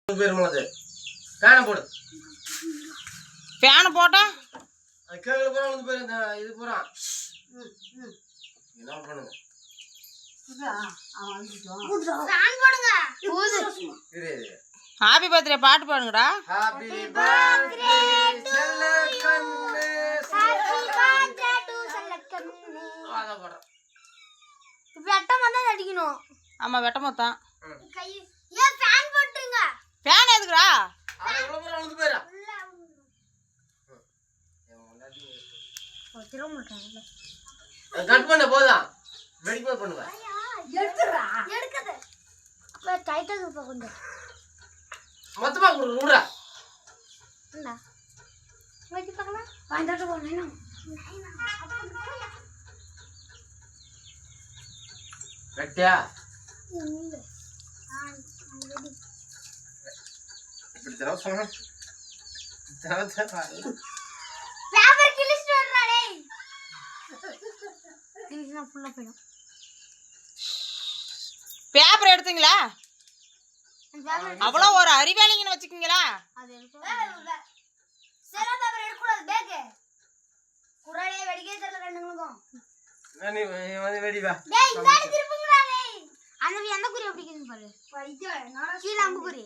Fan போட்டா அது கேக்குல பூரா வந்து போயிரு இது பூரா என்ன பண்ணுங்க ஃபேன் போடுங்க ஹாப்பி பர்த்டே பாட்டு பாடுங்கடா. ஹாப்பி பர்த்டே செல்லக்கண்ணே ஹாப்பி பர்த்டே டு செல்லக்கண்ணே அத போடு வெட்டம் வந்தா அடிக்கணும். ஆமா வெட்டமா தான் கை ஏன் ஃபேன் போட்டுங்க ஃபேன் எதுக்குடா அது உள்ள பூரா வந்து போயிரு ஒத்திர மாட்டாங்க கட் பண்ண போதா வெடிக்க பண்ணுங்க எடுத்துறா எடுக்கது அப்ப டைட்டா போ கொஞ்சம் மொத்தமா குடுறா என்ன வெடி பார்க்கலாம் வாண்டாட்ட போறேன் வெட்டியா இல்ல இப்படி தரவ சொன்னா தரவ பேப்பர் கிழிச்சிட்டு வரடா டேய் கிழிச்சினா ஃபுல்லா போய்டும். பேப்பர் எடுத்தீங்களா? பேப்பர் அவ்வளோ ஒரு அறிவாளிங்கன்னு வச்சுக்கீங்களா? அது எடுக்க செரா பேப்பர் எடுக்க கூடாது பேக் குறளே வெடிக்கே தெரியல ரெண்டுங்களுக்கும் நீ வந்து வெடி வா டேய் இந்த திருப்புங்கடா டேய் அந்த குறி எப்படி இருக்குன்னு பாரு பைத்திய என்னடா கீழ அம்பு குறி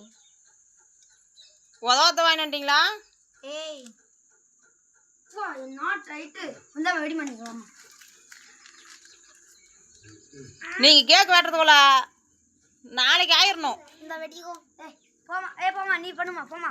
உதவத்த வாங்கிட்டீங்களா? ஏய் வா நாட் ரைட் வந்தா வெடி பண்ணிக்கலாம். நீங்க கேக் வெட்டுறதுக்குள்ள நாளைக்கு ஆயிரணும். இந்த வெடிக்கோ ஏய் போமா நீ பண்ணுமா போமா